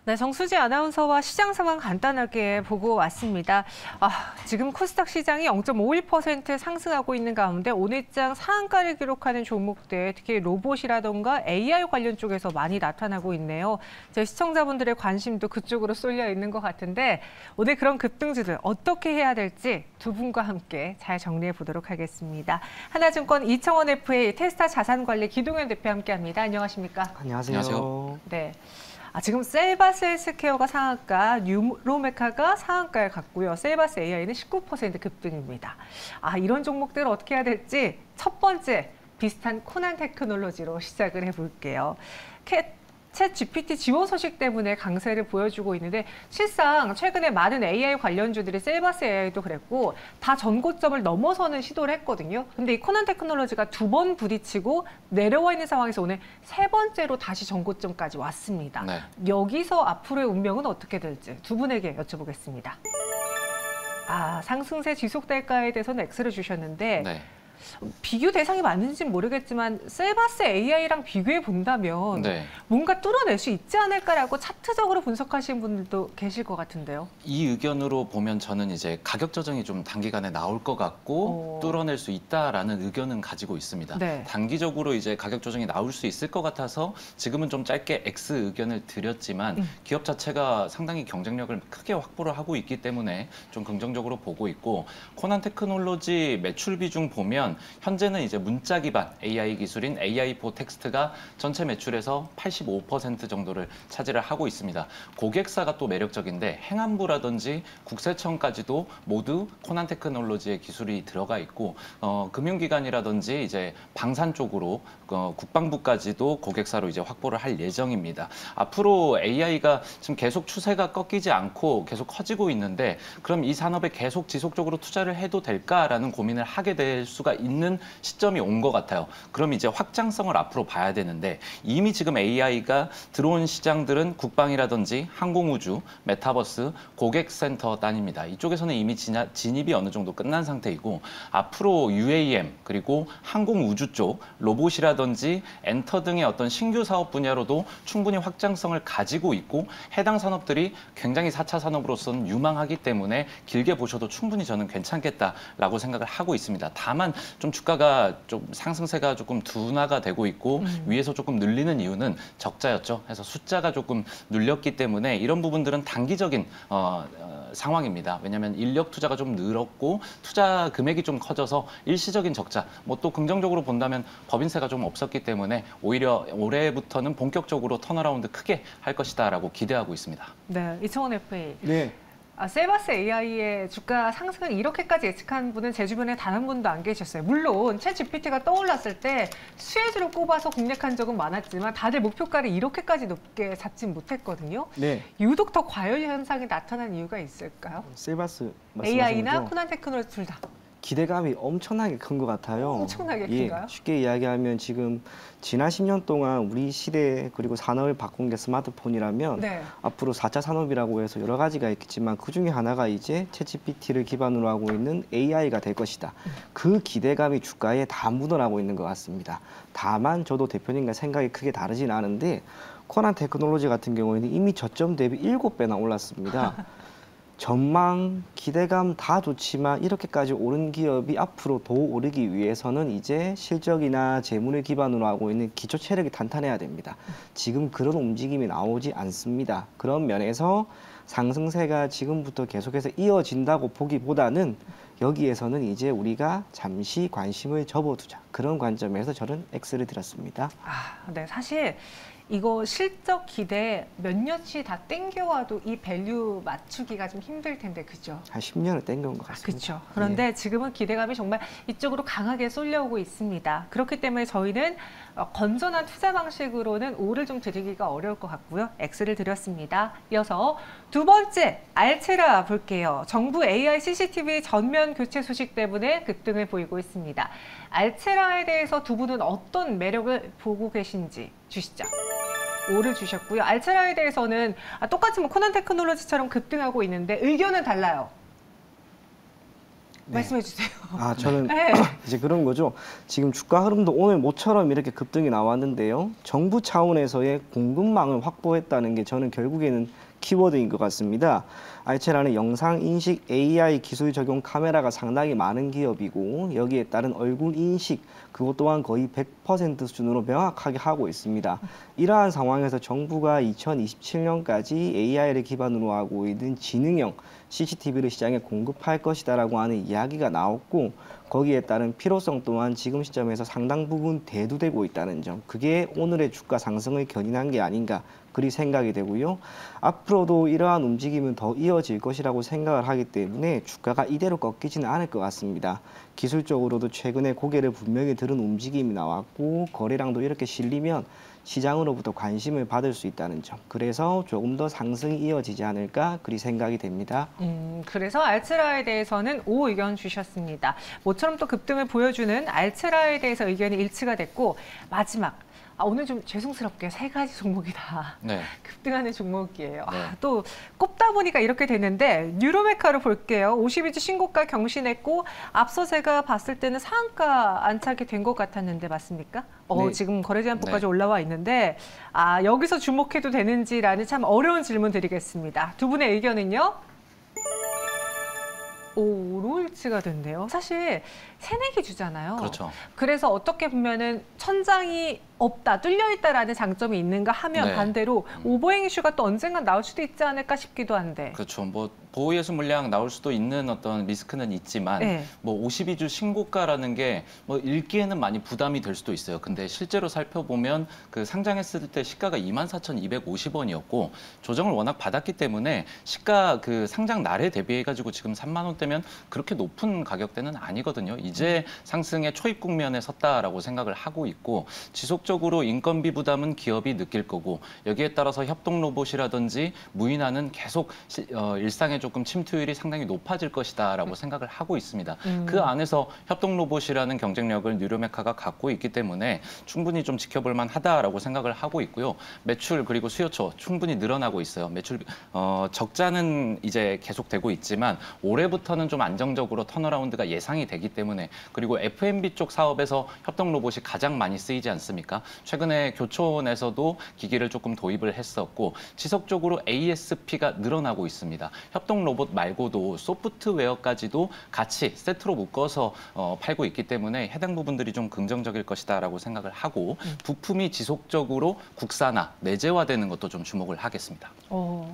네, 정수지 아나운서와 시장 상황 간단하게 보고 왔습니다. 지금 코스닥 시장이 0.51% 상승하고 있는 가운데 오늘장 상한가를 기록하는 종목들, 특히 로봇이라던가 AI 관련 쪽에서 많이 나타나고 있네요. 제 시청자분들의 관심도 그쪽으로 쏠려 있는 것 같은데 오늘 그런 급등주들 어떻게 해야 될지 두 분과 함께 잘 정리해 보도록 하겠습니다. 하나증권 이청원 FA 테스타 자산관리 기동현 대표 함께합니다. 안녕하십니까? 안녕하세요. 네. 지금 셀바스 헬스케어가 상한가, 뉴로메카가 상한가를 갔고요. 셀바스 AI는 19% 급등입니다. 이런 종목들 어떻게 해야 될지 첫 번째 비슷한 코난 테크놀로지로 시작을 해볼게요. 챗 GPT 지원 소식 때문에 강세를 보여주고 있는데 실상 최근에 많은 AI 관련주들이 셀바스 AI도 그랬고 다 전고점을 넘어서는 시도를 했거든요. 근데 이 코난 테크놀로지가 두 번 부딪히고 내려와 있는 상황에서 오늘 세 번째로 다시 전고점까지 왔습니다. 네. 여기서 앞으로의 운명은 어떻게 될지 두 분에게 여쭤보겠습니다. 상승세 지속될까에 대해서는 X를 주셨는데 네. 비교 대상이 맞는지는 모르겠지만 셀바스 AI랑 비교해 본다면 뭔가 뚫어낼 수 있지 않을까라고 차트적으로 분석하시는 분들도 계실 것 같은데요. 이 의견으로 보면 저는 이제 가격 조정이 좀 단기간에 나올 것 같고 뚫어낼 수 있다라는 의견은 가지고 있습니다. 네. 단기적으로 이제 가격 조정이 나올 수 있을 것 같아서 지금은 좀 짧게 X 의견을 드렸지만 기업 자체가 상당히 경쟁력을 크게 확보를 하고 있기 때문에 좀 긍정적으로 보고 있고 코난 테크놀로지 매출 비중 보면 현재는 이제 문자 기반 AI 기술인 AI4 텍스트가 전체 매출에서 85% 정도를 차지를 하고 있습니다. 고객사가 또 매력적인데 행안부라든지 국세청까지도 모두 코난 테크놀로지의 기술이 들어가 있고 금융기관이라든지 이제 방산 쪽으로 국방부까지도 고객사로 이제 확보를 할 예정입니다. 앞으로 AI가 지금 계속 추세가 꺾이지 않고 계속 커지고 있는데 그럼 이 산업에 계속 지속적으로 투자를 해도 될까라는 고민을 하게 될 수가 있는 시점이 온 것 같아요. 그럼 이제 확장성을 앞으로 봐야 되는데 이미 지금 AI가 들어온 시장들은 국방이라든지 항공우주, 메타버스, 고객센터 단입니다. 이쪽에서는 이미 진입이 어느 정도 끝난 상태이고 앞으로 UAM 그리고 항공우주 쪽, 로봇이라든지 엔터 등의 어떤 신규 사업 분야로도 충분히 확장성을 가지고 있고 해당 산업들이 굉장히 4차 산업으로서는 유망하기 때문에 길게 보셔도 충분히 저는 괜찮겠다라고 생각을 하고 있습니다. 다만 좀 주가가 좀 상승세가 조금 둔화가 되고 있고 위에서 조금 눌리는 이유는 적자였죠. 그래서 숫자가 조금 눌렸기 때문에 이런 부분들은 단기적인 상황입니다. 왜냐하면 인력 투자가 좀 늘었고 투자 금액이 좀 커져서 일시적인 적자. 또 긍정적으로 본다면 법인세가 좀 없었기 때문에 오히려 올해부터는 본격적으로 턴어라운드 크게 할 것이다라고 기대하고 있습니다. 네, 이청원 FA. 네. 셀바스 AI의 주가 상승을 이렇게까지 예측한 분은 제 주변에 단 한 분도 안 계셨어요. 물론 챗 GPT가 떠올랐을 때 수혜주를 꼽아서 공략한 적은 많았지만 다들 목표가를 이렇게까지 높게 잡진 못했거든요. 네. 유독 더 과열 현상이 나타난 이유가 있을까요? 셀바스 AI나 코난 테크놀로지 둘 다. 기대감이 엄청나게 큰 것 같아요. 엄청나게 큰가요? 쉽게 이야기하면 지금 지난 10년 동안 우리 시대 그리고 산업을 바꾼 게 스마트폰이라면 앞으로 4차 산업이라고 해서 여러 가지가 있겠지만 그중에 하나가 이제 챗GPT를 기반으로 하고 있는 AI가 될 것이다. 그 기대감이 주가에 다 묻어나고 있는 것 같습니다. 다만 저도 대표님과 생각이 크게 다르진 않은데 코난 테크놀로지 같은 경우에는 이미 저점 대비 7배나 올랐습니다. 전망, 기대감 다 좋지만 이렇게까지 오른 기업이 앞으로 더 오르기 위해서는 이제 실적이나 재물을 기반으로 하고 있는 기초 체력이 탄탄해야 됩니다. 지금 그런 움직임이 나오지 않습니다. 그런 면에서 상승세가 지금부터 계속해서 이어진다고 보기보다는 여기에서는 이제 우리가 잠시 관심을 접어두자. 그런 관점에서 저는 X를 드렸습니다. 네, 사실 이거 실적 기대 몇 년치 다 땡겨와도 이 밸류 맞추기가 좀 힘들 텐데, 그죠? 한 10년을 땡겨온 것 같습니다. 그렇죠. 그런데 지금은 기대감이 정말 이쪽으로 강하게 쏠려오고 있습니다. 그렇기 때문에 저희는 건전한 투자 방식으로는 O를 좀 드리기가 어려울 것 같고요. X를 드렸습니다. 이어서 두 번째, 알체라 볼게요. 정부 AI CCTV 전면 교체 소식 때문에 급등을 보이고 있습니다. 알체라에 대해서 두 분은 어떤 매력을 보고 계신지 주시죠. O를 주셨고요. 알체라에 대해서는 똑같이 코난 테크놀로지처럼 급등하고 있는데 의견은 달라요. 말씀해 주세요. 저는 네. 이제 그런 거죠. 지금 주가 흐름도 오늘 모처럼 이렇게 급등이 나왔는데요. 정부 차원에서의 공급망을 확보했다는 게 저는 결국에는 키워드인 것 같습니다. 알체라는 영상 인식 AI 기술 적용 카메라가 상당히 많은 기업이고 여기에 따른 얼굴 인식 그것 또한 거의 100% 수준으로 명확하게 하고 있습니다. 이러한 상황에서 정부가 2027년까지 AI를 기반으로 하고 있는 지능형 CCTV를 시장에 공급할 것이다라고 하는 이야기가 나왔고 거기에 따른 필요성 또한 지금 시점에서 상당 부분 대두되고 있다는 점, 그게 오늘의 주가 상승을 견인한 게 아닌가 그리 생각이 되고요. 앞으로도 이러한 움직임은 더 이어질 것이라고 생각을 하기 때문에 주가가 이대로 꺾이지는 않을 것 같습니다. 기술적으로도 최근에 고개를 분명히 들은 움직임이 나왔고 거래량도 이렇게 실리면 시장으로부터 관심을 받을 수 있다는 점, 그래서 조금 더 상승이 이어지지 않을까 그리 생각이 됩니다. 그래서 알츠라에 대해서는 O 의견 주셨습니다. 모처럼 또 급등을 보여주는 알츠라에 대해서 의견이 일치가 됐고 마지막 오늘 좀 죄송스럽게 3가지 종목이 다 급등하는 종목이에요. 또 꼽다 보니까 이렇게 되는데 뉴로메카로 볼게요. 52주 신고가 경신했고 앞서 제가 봤을 때는 상한가 안착이 된 것 같았는데 맞습니까? 네. 지금 거래제한법까지 올라와 있는데 여기서 주목해도 되는지라는 참 어려운 질문 드리겠습니다. 두 분의 의견은요? 로일치가 됐네요. 사실 새내기 주잖아요. 그렇죠. 그래서 어떻게 보면은 천장이 없다, 뚫려 있다라는 장점이 있는가 하면 반대로 오버행 이슈가 또 언젠간 나올 수도 있지 않을까 싶기도 한데. 그렇죠. 뭐 보호예수 물량 나올 수도 있는 어떤 리스크는 있지만 뭐 52주 신고가라는 게 뭐 읽기에는 많이 부담이 될 수도 있어요. 근데 실제로 살펴보면 그 상장했을 때 시가가 24,250원이었고 조정을 워낙 받았기 때문에 시가 그 상장 날에 대비해 가지고 지금 3만 원대면 그렇게 높은 가격대는 아니거든요. 이제 상승의 초입 국면에 섰다라고 생각을 하고 있고 지속적으로 인건비 부담은 기업이 느낄 거고 여기에 따라서 협동 로봇이라든지 무인화는 계속 일상에 조금 침투율이 상당히 높아질 것이다라고 생각을 하고 있습니다. 그 안에서 협동 로봇이라는 경쟁력을 뉴로메카가 갖고 있기 때문에 충분히 좀 지켜볼 만하다라고 생각을 하고 있고요. 매출 그리고 수요처 충분히 늘어나고 있어요. 매출 적자는 이제 계속되고 있지만 올해부터는 좀 안정적으로 턴어라운드가 예상이 되기 때문에 그리고 F&B 쪽 사업에서 협동 로봇이 가장 많이 쓰이지 않습니까? 최근에 교촌에서도 기기를 조금 도입을 했었고 지속적으로 ASP가 늘어나고 있습니다. 협동 로봇 말고도 소프트웨어까지도 같이 세트로 묶어서 팔고 있기 때문에 해당 부분들이 좀 긍정적일 것이다라고 생각을 하고 부품이 지속적으로 국산화, 내재화되는 것도 좀 주목을 하겠습니다.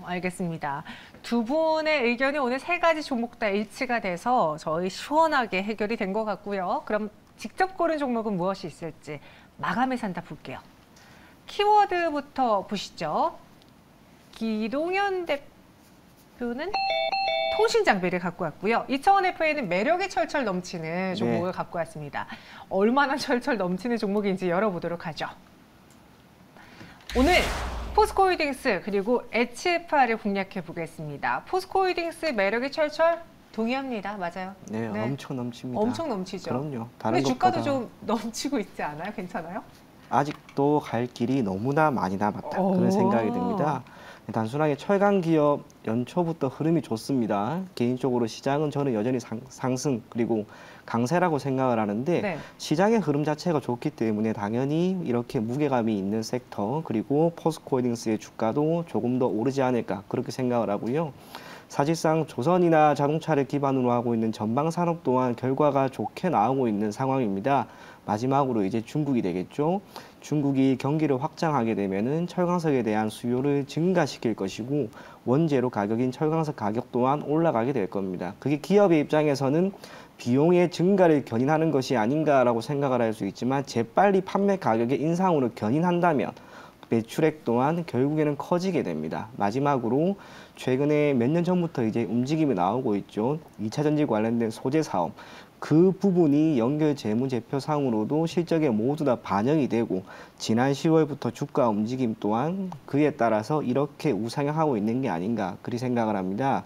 알겠습니다. 두 분의 의견이 오늘 3가지 종목 다 일치가 돼서 저희 시원하게 해결이 된 것 같고요. 그럼 직접 고른 종목은 무엇이 있을지 마감에 산다 볼게요. 키워드부터 보시죠. 기동현 대표는 통신장비를 갖고 왔고요. 이차원 FA는 매력이 철철 넘치는 종목을 갖고 왔습니다. 얼마나 철철 넘치는 종목인지 열어보도록 하죠. 오늘 포스코홀딩스 그리고 HFR을 공략해 보겠습니다. 포스코홀딩스 매력이 철철 동의합니다. 맞아요? 네, 엄청 넘칩니다. 엄청 넘치죠. 그럼요. 근데 주가도 좀 넘치고 있지 않아요? 괜찮아요? 아직도 갈 길이 너무나 많이 남았다. 그런 생각이 듭니다. 단순하게 철강 기업 연초부터 흐름이 좋습니다. 개인적으로 시장은 저는 여전히 상승 그리고 강세라고 생각을 하는데 시장의 흐름 자체가 좋기 때문에 당연히 이렇게 무게감이 있는 섹터 그리고 포스코홀딩스의 주가도 조금 더 오르지 않을까 그렇게 생각을 하고요. 사실상 조선이나 자동차를 기반으로 하고 있는 전방 산업 또한 결과가 좋게 나오고 있는 상황입니다. 마지막으로 이제 중국이 되겠죠. 중국이 경기를 확장하게 되면은 철강석에 대한 수요를 증가시킬 것이고 원재료 가격인 철강석 가격 또한 올라가게 될 겁니다. 그게 기업의 입장에서는 비용의 증가를 견인하는 것이 아닌가라고 생각을 할 수 있지만 재빨리 판매 가격의 인상으로 견인한다면 매출액 또한 결국에는 커지게 됩니다. 마지막으로 최근에 몇 년 전부터 이제 움직임이 나오고 있죠. 2차 전지 관련된 소재 사업. 그 부분이 연결 재무제표상으로도 실적에 모두 다 반영이 되고 지난 10월부터 주가 움직임 또한 그에 따라서 이렇게 우상향하고 있는 게 아닌가 그리 생각을 합니다.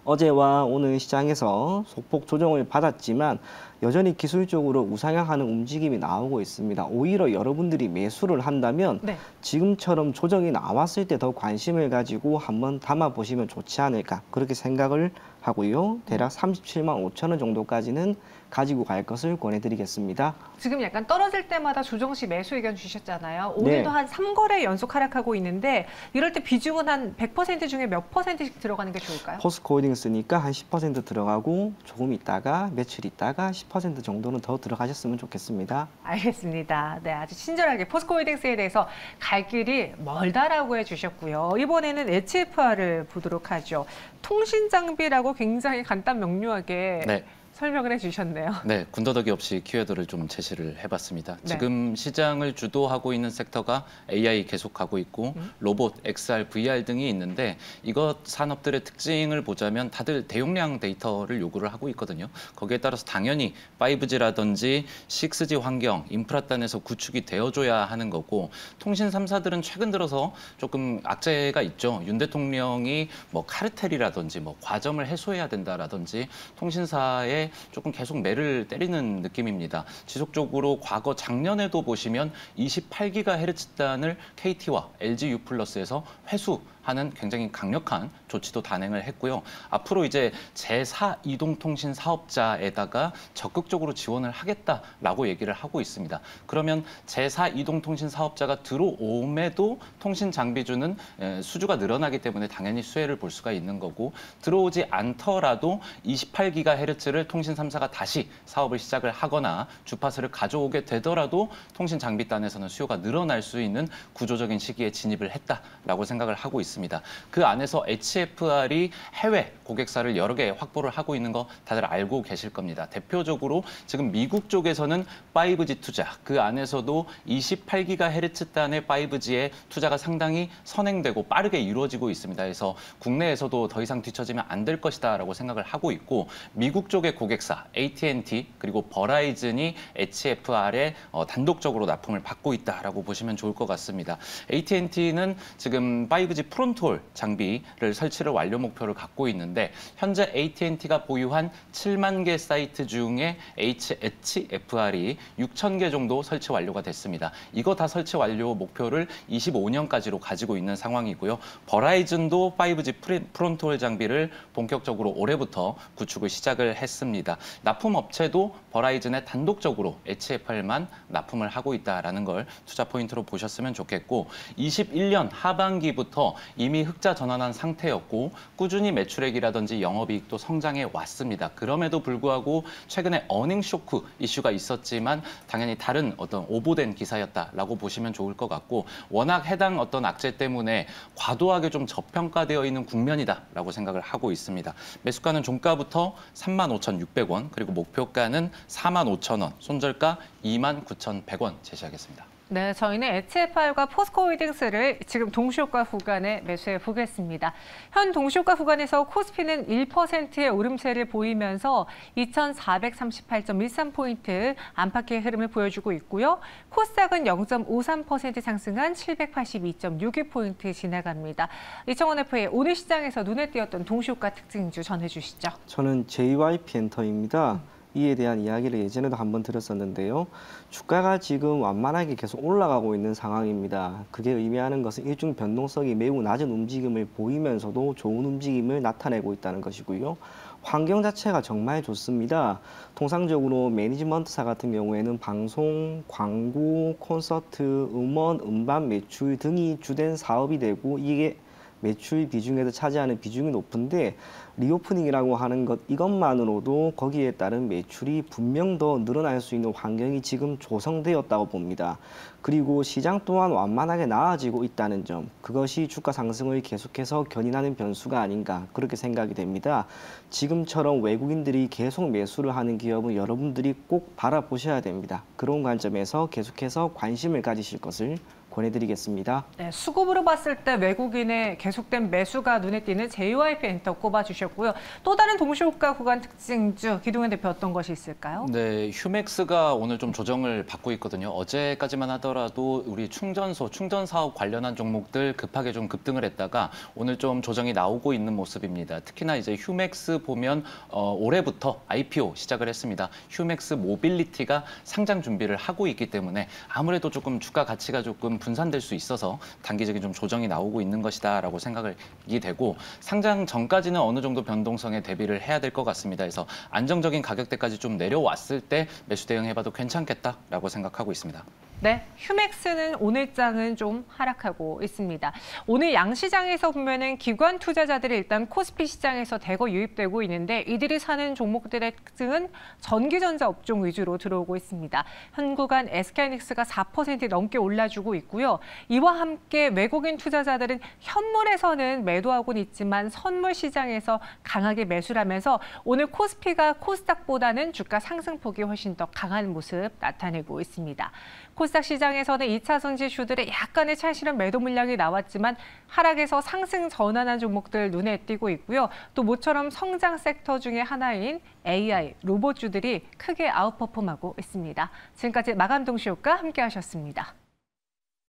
어제와 오늘 시장에서 소폭 조정을 받았지만 여전히 기술적으로 우상향하는 움직임이 나오고 있습니다. 오히려 여러분들이 매수를 한다면 네. 지금처럼 조정이 나왔을 때 더 관심을 가지고 한번 담아보시면 좋지 않을까 그렇게 생각을 하고요. 대략 37만 5천 원 정도까지는 가지고 갈 것을 권해드리겠습니다. 지금 약간 떨어질 때마다 조정 시 매수 의견 주셨잖아요. 오늘도 한 3거래 연속 하락하고 있는데 이럴 때 비중은 한 100% 중에 몇 %씩 들어가는 게 좋을까요? 포스코홀딩스니까 한 10% 들어가고 조금 있다가 며칠 있다가 10% 정도는 더 들어가셨으면 좋겠습니다. 알겠습니다. 네, 아주 친절하게 포스코홀딩스에 대해서 갈 길이 멀다라고 해주셨고요. 이번에는 HFR을 보도록 하죠. 통신 장비라고 굉장히 간단 명료하게 네. 설명을 해주셨네요. 네, 군더더기 없이 키워드를 좀 제시를 해봤습니다. 네. 지금 시장을 주도하고 있는 섹터가 AI 계속 가고 있고 로봇, XR, VR 등이 있는데 이것 산업들의 특징을 보자면 다들 대용량 데이터를 요구를 하고 있거든요. 거기에 따라서 당연히 5G라든지 6G 환경, 인프라단에서 구축이 되어줘야 하는 거고 통신 3사들은 최근 들어서 조금 악재가 있죠. 윤 대통령이 뭐 카르텔이라든지 뭐 과점을 해소해야 된다라든지 통신사에 조금 계속 매를 때리는 느낌입니다. 지속적으로 과거 작년에도 보시면 28GHz단을 KT와 LG U+에서 회수하는 굉장히 강력한 조치도 단행을 했고요. 앞으로 이제 제4 이동통신 사업자에다가 적극적으로 지원을 하겠다라고 얘기를 하고 있습니다. 그러면 제4 이동통신 사업자가 들어옴에도 통신 장비주는 수주가 늘어나기 때문에 당연히 수혜를 볼 수가 있는 거고 들어오지 않더라도 28GHz를 통신 3사가 다시 사업을 시작을 하거나 주파수를 가져오게 되더라도 통신 장비단에서는 수요가 늘어날 수 있는 구조적인 시기에 진입을 했다라고 생각을 하고 있습니다. 그 안에서 HFR이 해외 고객사를 여러 개 확보를 하고 있는 거 다들 알고 계실 겁니다. 대표적으로 지금 미국 쪽에서는 5G 투자, 그 안에서도 28GHz단의 5G의 투자가 상당히 선행되고 빠르게 이루어지고 있습니다. 그래서 국내에서도 더 이상 뒤처지면 안 될 것이다라고 생각을 하고 있고 미국 쪽의 고객사 AT&T 그리고 버라이즌이 HFR에 단독적으로 납품을 받고 있다라고 보시면 좋을 것 같습니다. AT&T는 지금 5G 프론트홀 장비를 설치를 완료 목표를 갖고 있는데 현재 AT&T가 보유한 7만 개 사이트 중에 HFR이 6천 개 정도 설치 완료가 됐습니다. 이거 다 설치 완료 목표를 25년까지로 가지고 있는 상황이고요. 버라이즌도 5G 프론트홀 장비를 본격적으로 올해부터 구축을 시작을 했습니다. 납품 업체도 버라이즌에 단독적으로 HFR만 납품을 하고 있다라는 걸 투자 포인트로 보셨으면 좋겠고 21년 하반기부터 이미 흑자 전환한 상태였고 꾸준히 매출액이라든지 영업이익도 성장해 왔습니다. 그럼에도 불구하고 최근에 어닝 쇼크 이슈가 있었지만 당연히 다른 어떤 오보된 기사였다라고 보시면 좋을 것 같고 워낙 해당 어떤 악재 때문에 과도하게 좀 저평가되어 있는 국면이다라고 생각을 하고 있습니다. 매수가는 종가부터 35,600원 그리고 목표가는 45,000원, 손절가 29,100원 제시하겠습니다. 네, 저희는 HFR과 포스코홀딩스를 지금 동시효과 구간에 매수해 보겠습니다. 현 동시효과 구간에서 코스피는 1%의 오름세를 보이면서 2,438.13포인트 안팎의 흐름을 보여주고 있고요. 코스닥은 0.53% 상승한 782.62포인트 지나갑니다. 이청원 FA 오늘 시장에서 눈에 띄었던 동시효과 특징주 전해주시죠. 저는 JYP 엔터입니다. 이에 대한 이야기를 예전에도 한번 드렸었는데요. 주가가 지금 완만하게 계속 올라가고 있는 상황입니다. 그게 의미하는 것은 일중 변동성이 매우 낮은 움직임을 보이면서도 좋은 움직임을 나타내고 있다는 것이고요. 환경 자체가 정말 좋습니다. 통상적으로 매니지먼트사 같은 경우에는 방송, 광고, 콘서트, 음원, 음반 매출 등이 주된 사업이 되고 이게 매출 비중에서 차지하는 비중이 높은데 리오프닝이라고 하는 것 이것만으로도 거기에 따른 매출이 분명 더 늘어날 수 있는 환경이 지금 조성되었다고 봅니다. 그리고 시장 또한 완만하게 나아지고 있다는 점, 그것이 주가 상승을 계속해서 견인하는 변수가 아닌가 그렇게 생각이 됩니다. 지금처럼 외국인들이 계속 매수를 하는 기업은 여러분들이 꼭 바라보셔야 됩니다. 그런 관점에서 계속해서 관심을 가지실 것을 권해드리겠습니다. 네, 수급으로 봤을 때 외국인의 계속된 매수가 눈에 띄는 JYP 엔터 꼽아주셨고요. 또 다른 동시호가 구간 특징주 기동현 대표 어떤 것이 있을까요? 네, 휴맥스가 오늘 좀 조정을 받고 있거든요. 어제까지만 하더라도 우리 충전소, 충전 사업 관련한 종목들 급하게 좀 급등을 했다가 오늘 좀 조정이 나오고 있는 모습입니다. 특히나 이제 휴맥스 보면 올해부터 IPO 시작을 했습니다. 휴맥스 모빌리티가 상장 준비를 하고 있기 때문에 아무래도 조금 주가 가치가 조금 분산될 수 있어서 단기적인 좀 조정이 나오고 있는 것이다라고 생각이 되고 상장 전까지는 어느 정도 변동성에 대비를 해야 될 것 같습니다. 그래서 안정적인 가격대까지 좀 내려왔을 때 매수 대응해봐도 괜찮겠다라고 생각하고 있습니다. 네, 휴맥스는 오늘장은 좀 하락하고 있습니다. 오늘 양시장에서 보면은 기관 투자자들이 일단 코스피 시장에서 대거 유입되고 있는데 이들이 사는 종목들의 특징은 전기전자 업종 위주로 들어오고 있습니다. 현 구간 SK하이닉스가 4% 넘게 올라주고 있고요. 이와 함께 외국인 투자자들은 현물에서는 매도하고는 있지만 선물 시장에서 강하게 매수를 하면서 오늘 코스피가 코스닥보다는 주가 상승폭이 훨씬 더 강한 모습 나타내고 있습니다. 코스닥 시장에서는 2차선 지수들의 약간의 찰실한 매도 물량이 나왔지만 하락에서 상승 전환한 종목들 눈에 띄고 있고요. 또 모처럼 성장 섹터 중에 하나인 AI, 로봇주들이 크게 아웃퍼폼하고 있습니다. 지금까지 마감 동시효과 함께하셨습니다.